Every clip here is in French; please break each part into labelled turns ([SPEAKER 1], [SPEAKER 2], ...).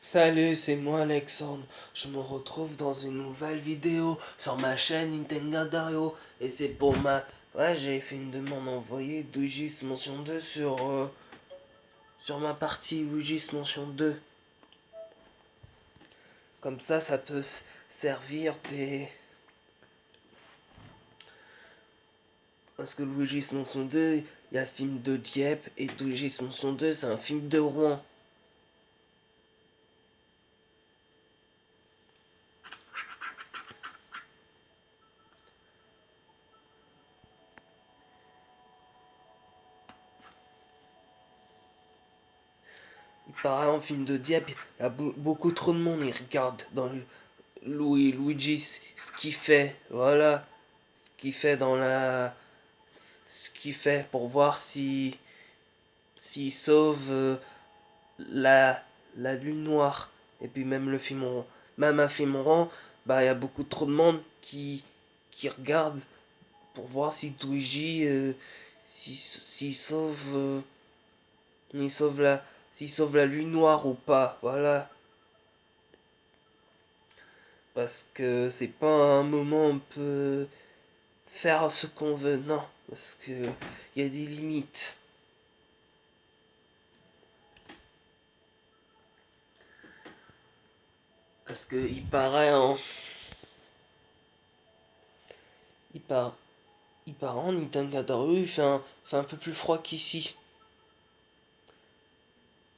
[SPEAKER 1] Salut, c'est moi Alexandre. Je me retrouve dans une nouvelle vidéo sur ma chaîne Nintendo Dario. Et c'est pour ma... Ouais, j'ai fait une demande envoyée d'Ugis mention 2 sur ma partie Ugis mention 2. Comme ça peut servir des... Parce que Ugis mention 2, il y a un film de Dieppe. Et Ugis mention 2, c'est un film de Rouen. Il paraît en film de Dieppe, il y a beaucoup trop de monde, ils regardent dans Luigi ce qu'il fait, voilà, ce qu'il fait dans la... ce qu'il fait pour voir si s'il sauve la lune noire. Et puis même le film, même un film rond, bah il y a beaucoup trop de monde qui regarde pour voir si Luigi s'il sauve il sauve la s'il sauve la lune noire ou pas, voilà. Parce que c'est pas un moment où on peut faire ce qu'on veut, non. Parce que il y a des limites. Parce que il paraît en... Il paraît, il paraît en Itangadaru, fait un peu plus froid qu'ici.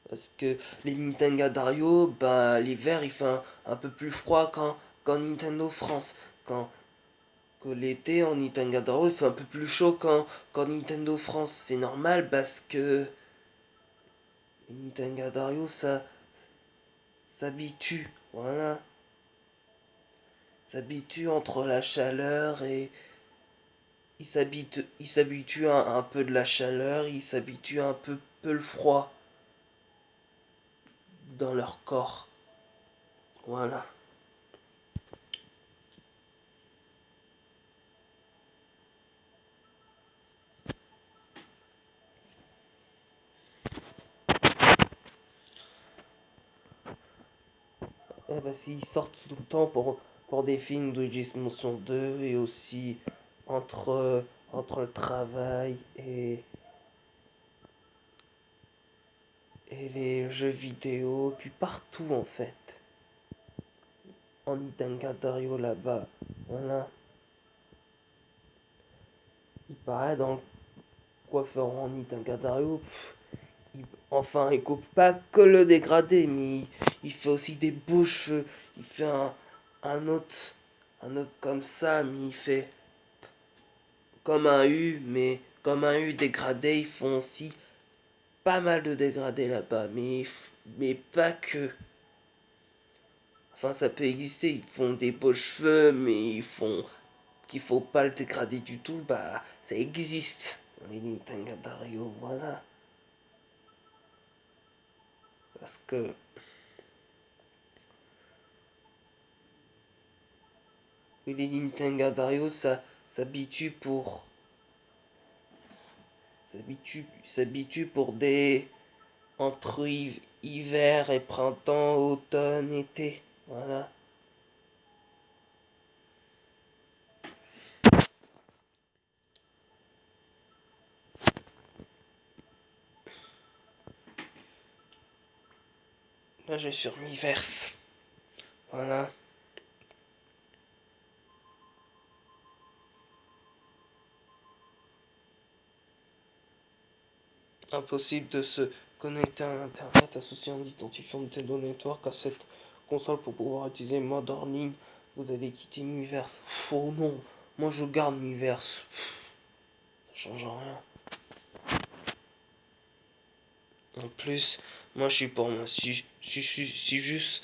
[SPEAKER 1] Parce que les Nintendo Dario, bah l'hiver il fait un peu plus froid qu'en Nintendo France. Quand que l'été en Nintendo Dario il fait un peu plus chaud qu'en Nintendo France. C'est normal parce que Nintendo Dario ça s'habitue, voilà. S'habitue entre la chaleur et il s'habitue à un peu de la chaleur, il s'habitue à un peu le froid dans leur corps. Voilà. Eh ben, s'ils sortent tout le temps pour des films de Mention 2 et aussi entre le travail et les jeux vidéo, puis partout en fait. En Itangadario là-bas. Voilà. Il paraît dans le coiffeur en Itangadario. Enfin, il coupe pas que le dégradé, mais il fait aussi des beaux cheveux. Il fait un autre comme ça, mais il fait comme un U, mais comme un U dégradé. Ils font aussi pas mal de dégradés là-bas, mais pas que. Enfin, ça peut exister. Ils font des beaux cheveux, mais ils font qu'il faut pas le dégrader du tout. Bah, ça existe. Les Nintendo Dario, voilà. Parce que les Nintendo Dario, ça s'habitue pour s'habitue pour des entre hiver et printemps, automne, été. Voilà. Là, je suis sur Miiverse. Voilà. Impossible de se connecter à Internet associant un identifiant de Nintendo Network à cette console pour pouvoir utiliser mode hors ligne. Vous allez quitter Miiverse. Oh non, moi je garde Miiverse. Ça change rien. En plus, moi je suis pour moi. Si juste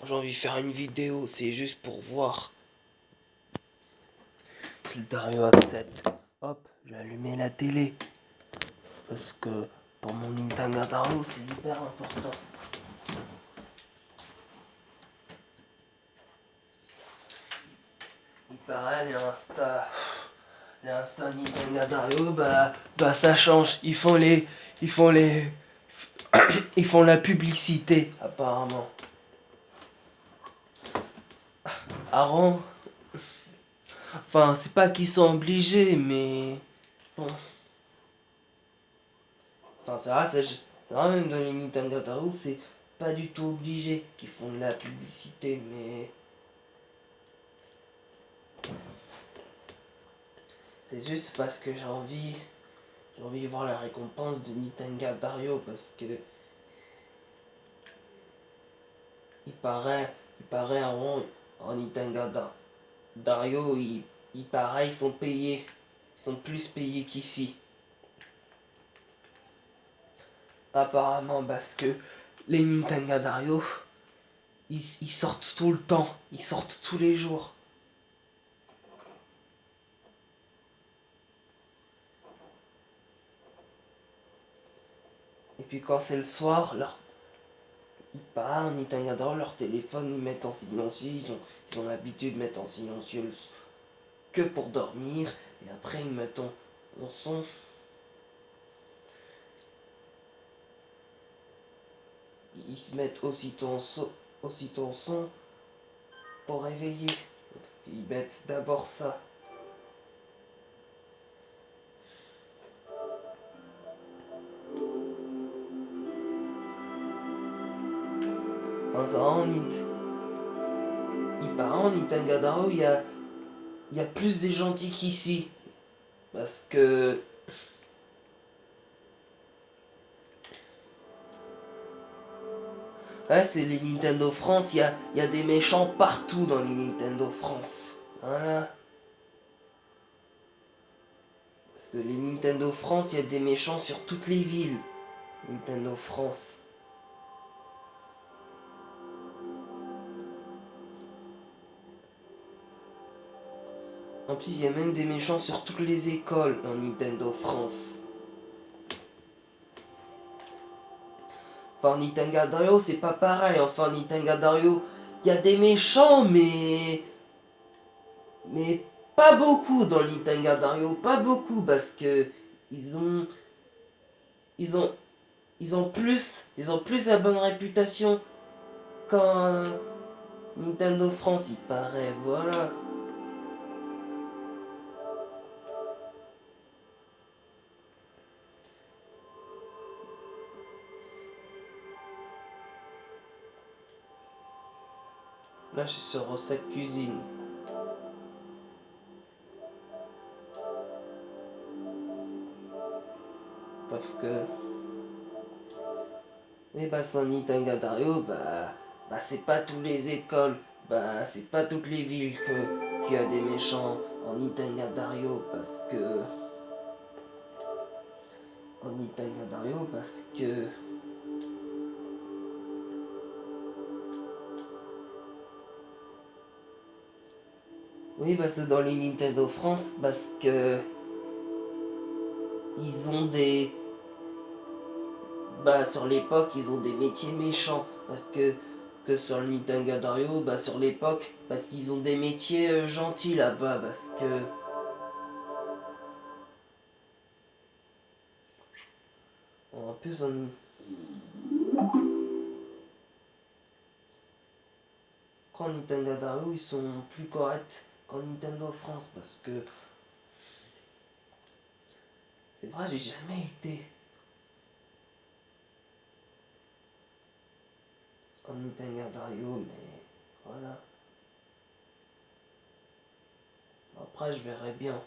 [SPEAKER 1] j'ai envie de faire une vidéo, c'est juste pour voir. Si le Dario accepte, hop, j'ai allumé la télé. Parce que pour mon Nintendo Dario, c'est hyper important. Il paraît, les Insta Nintendo Dario, bah ça change. Ils font la publicité, apparemment. Aaron, enfin, c'est pas qu'ils sont obligés, mais bon. Enfin, c'est vrai, même dans les Nintendo, c'est pas du tout obligé qu'ils font de la publicité, mais c'est juste parce que j'ai envie de voir la récompense de Nintendo Dario parce que il paraît en Nintendo Dario, il paraît, ils sont payés, ils sont plus payés qu'ici. Apparemment parce que les Nintendo Dario, ils sortent tout le temps, ils sortent tous les jours. Et puis quand c'est le soir, ils parlent en Nintendo, leur téléphone ils mettent en silencieux, ils ont l'habitude de mettre en silencieux que pour dormir, et après ils mettent en son. Ils se mettent aussitôt en son pour réveiller. Ils mettent d'abord ça. Enfin, ça, il paraît en Nintendo, il y a plus des gentils qu'ici. Parce que ouais, c'est les Nintendo France, il y a des méchants partout dans les Nintendo France. Voilà. Parce que les Nintendo France, il y a des méchants sur toutes les villes. Nintendo France. En plus, il y a même des méchants sur toutes les écoles dans Nintendo France. Enfin, Nintendo Dario, c'est pas pareil. Enfin, Nintendo Dario, il y a des méchants, mais pas beaucoup dans Nintendo Dario. Pas beaucoup, parce que ils ont... Ils ont... Ils ont plus la bonne réputation qu'en Nintendo France, il paraît. Voilà. Là, je suis sur recette cuisine. Parce que... Mais bah, sans Nintendo Dario, bah c'est pas toutes les écoles, bah c'est pas toutes les villes qu'il y a des méchants en Nintendo Dario, parce que... En Nintendo Dario, parce que... Oui, bah c'est dans les Nintendo France, parce que... Ils ont des... Bah sur l'époque, ils ont des métiers méchants, parce que sur le Nintendo Dario, bah sur l'époque, parce qu'ils ont des métiers gentils là-bas, parce que... En plus, quand Nintendo Dario, ils sont plus corrects qu'en Nintendo France, parce que... C'est vrai, j'ai jamais été en Nintendo Dario, mais... Voilà. Après, je verrai bien.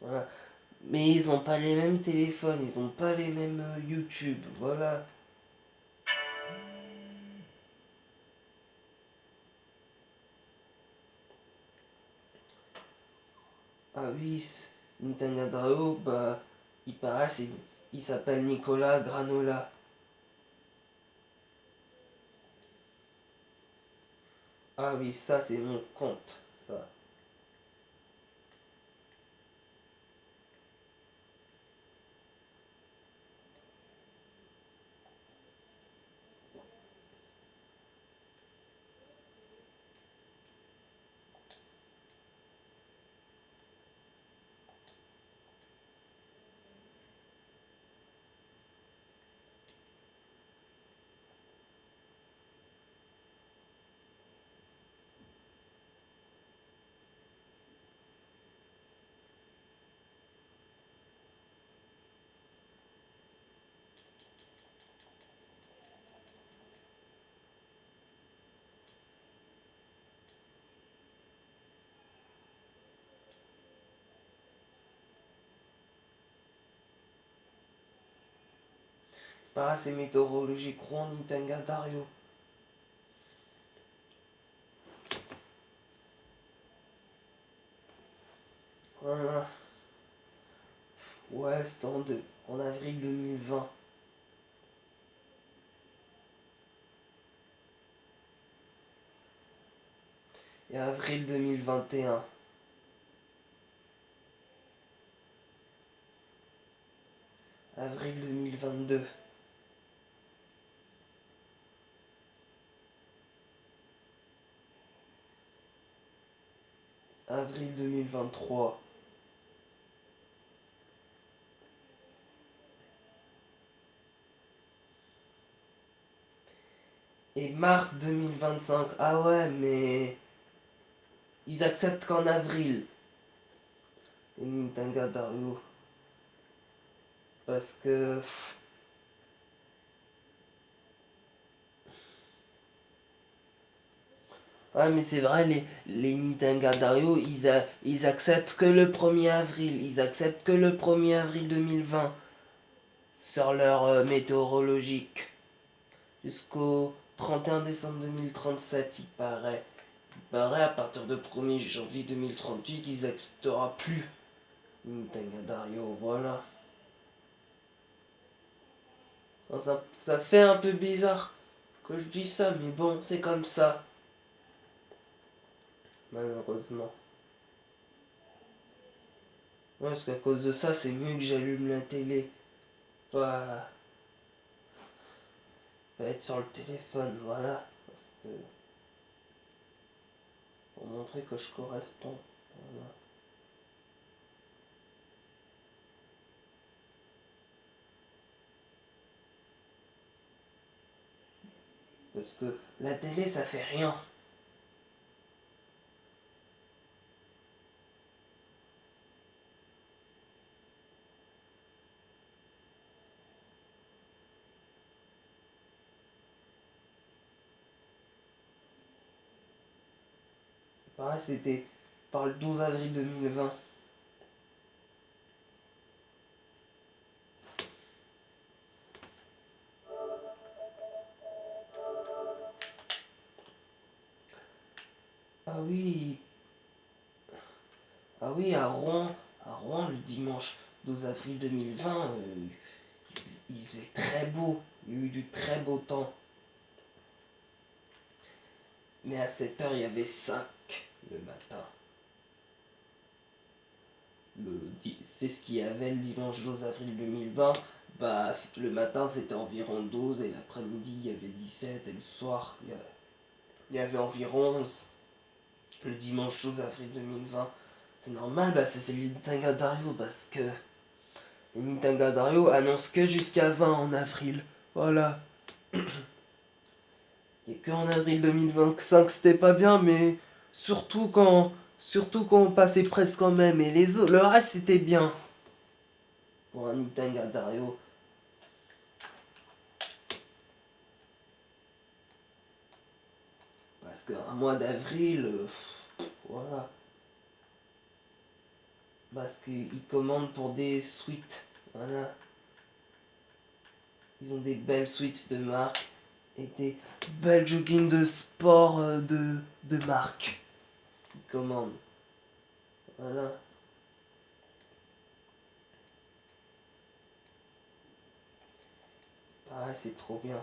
[SPEAKER 1] Voilà. Mais ils ont pas les mêmes téléphones, ils ont pas les mêmes YouTube, voilà. Ah oui, Nintendo Dario, bah, il paraît, il s'appelle Nicolas Granola. Ah oui, ça c'est mon compte, ça. c'est météorologique Rouen Nintanga Dario. Voilà. Ouais, stand en avril 2020. Et avril 2021. Avril 2022. Avril 2023. Et mars 2025. Ah ouais, mais ils acceptent qu'en avril. Les Nintanga Dario. Parce que... Ah mais c'est vrai, les Nintendo Dario, ils acceptent que le 1er avril. Ils acceptent que le 1er avril 2020 sur leur météorologique. Jusqu'au 31 décembre 2037, il paraît. Il paraît à partir de 1er janvier 2038, ils n'acceptera plus Nintendo Dario, voilà. Ça fait un peu bizarre que je dis ça, mais bon, c'est comme ça. Malheureusement. Ouais, parce qu'à cause de ça, c'est mieux que j'allume la télé. Pas être sur le téléphone, voilà. Parce que... Pour montrer que je corresponds. Voilà. Parce que la télé, ça fait rien. Pareil, c'était par le 12 avril 2020. Ah oui, ah oui, à Rouen, le dimanche 12 avril 2020, il faisait très beau. Il y a eu du très beau temps. Mais à 7 heures, il y avait 5 le matin. C'est ce qu'il y avait le dimanche 12 avril 2020. Bah, le matin, c'était environ 12 et l'après-midi, il y avait 17 et le soir, il y avait environ 11. Le dimanche 12 avril 2020. C'est normal, bah c'est le Nintendo Dario parce que le Nintendo Dario annonce que jusqu'à 20 en avril. Voilà. Et qu'en avril 2025 c'était pas bien, mais surtout quand on passait presque quand même. Et le reste c'était bien. Pour un Nintendo Dario. Parce qu'un mois d'avril, voilà. Parce qu'ils commandent pour des suites. Voilà. Ils ont des belles suites de marque et des belles joggings de sport de marque. Ils commandent. Voilà. Ah, c'est trop bien.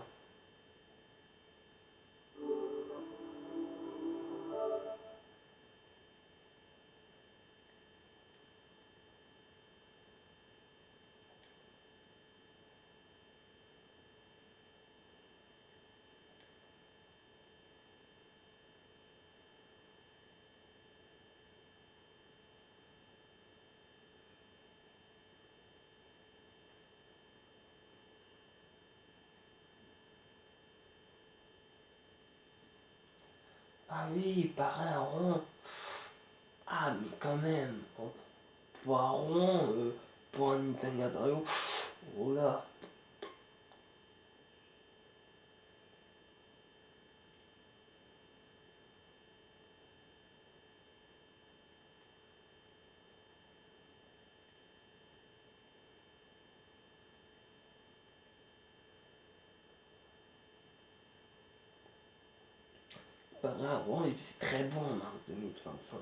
[SPEAKER 1] Ah oui, il paraît un rond. Ah, mais quand même. Pour un rond, pour un Nintendo Dario. Oh là. pas grave, bon, il faisait très bon en mars 2025.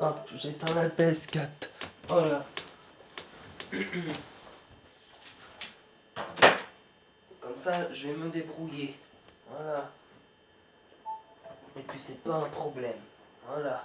[SPEAKER 1] Hop, j'éteins la PS4. Voilà. Comme ça, je vais me débrouiller. Voilà. Et puis c'est pas un problème. Voilà.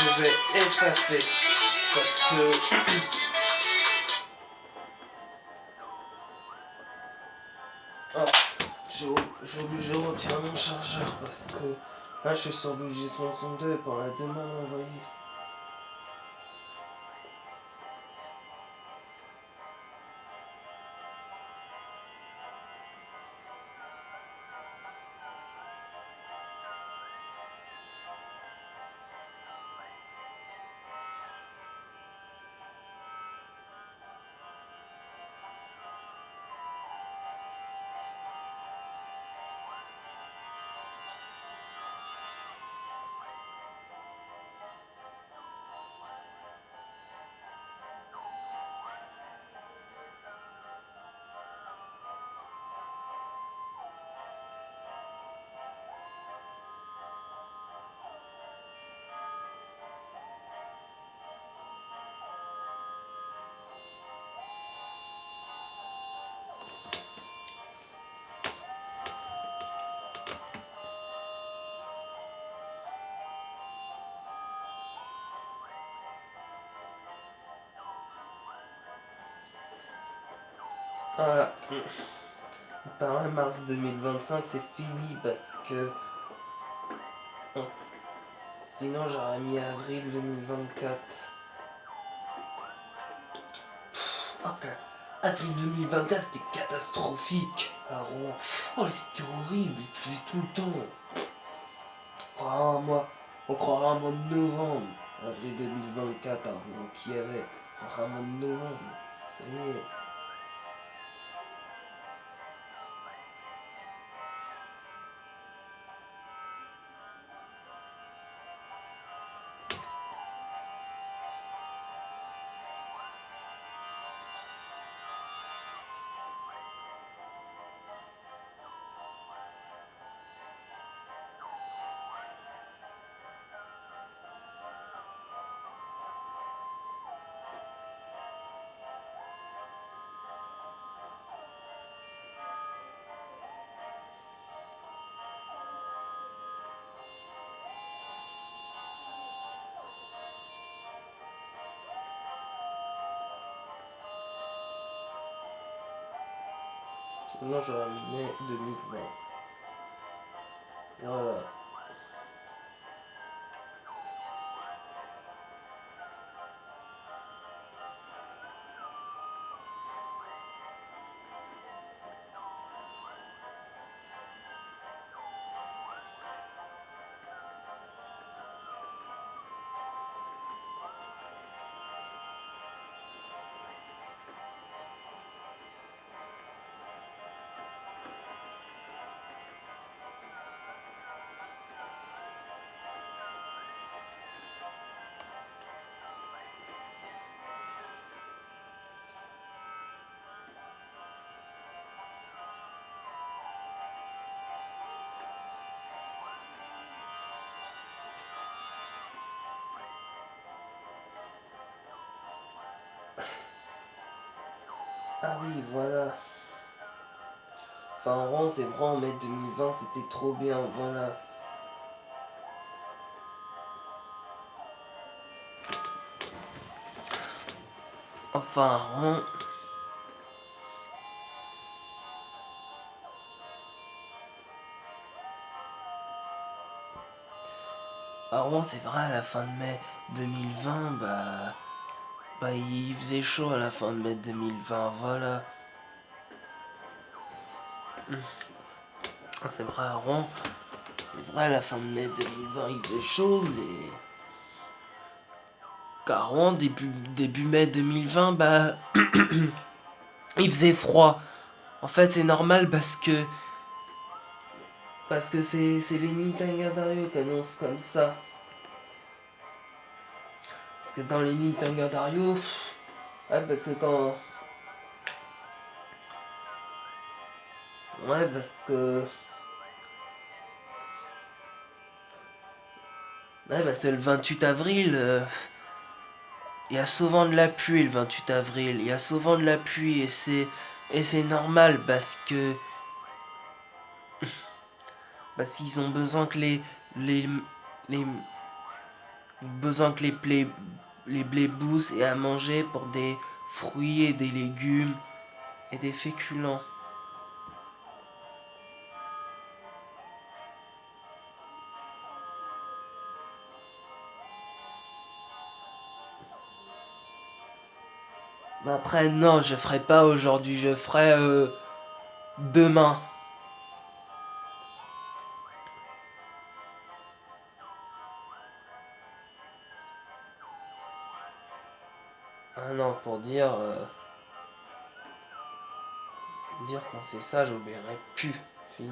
[SPEAKER 1] Je vais effacer parce que oh, j'ai obligé de retirer mon chargeur parce que là je suis sur le J62 pour la demande envoyée. Voilà. Par un mars 2025 c'est fini parce que sinon j'aurais mis avril 2024. Ok. Avril 2024 c'était catastrophique. Ah ouais. Oh c'était horrible, il pleuvait tout le temps. On croira un mois de novembre. Avril 2024, avant qu'il y avait. On croira un mois de novembre. Ça y est. Sinon j'aurais mis mai 2020. Voilà. Ah oui, voilà. Enfin, en rond, c'est vrai, en mai 2020, c'était trop bien, voilà. Enfin, rond. Rond, c'est vrai, à la fin de mai 2020, bah, il faisait chaud à la fin de mai 2020, voilà. C'est vrai, à Rouen, c'est vrai, à la fin de mai 2020, il faisait chaud, mais... Car Rouen, début mai 2020, bah... il faisait froid. En fait, c'est normal parce que... Parce que c'est les Nintendo qui annoncent comme ça. Parce que dans les Nintendo, ouais, parce que quand... Ouais, parce que... Ouais, parce que le 28 avril, il y a souvent de la pluie le 28 avril. Il y a souvent de la pluie et c'est normal parce qu'ils ont besoin que les besoin que les blés poussent et à manger pour des fruits et des légumes et des féculents. Mais après non, je ferai pas aujourd'hui, je ferai demain. Ah non, pour dire quand c'est ça, j'oublierai plus. Fini.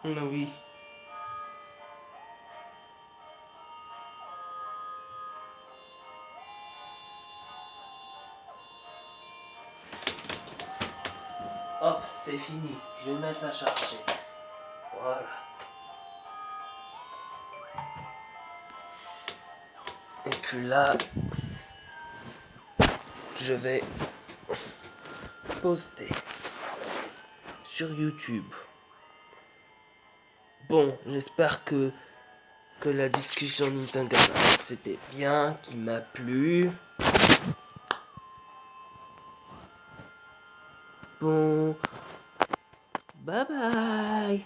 [SPEAKER 1] Oui. Hop, c'est fini. Je vais mettre à charger. Voilà. Et puis là, je vais poster sur YouTube. Bon, j'espère que la discussion Nintendo c'était bien, qu'il m'a plu. Bon, bye bye.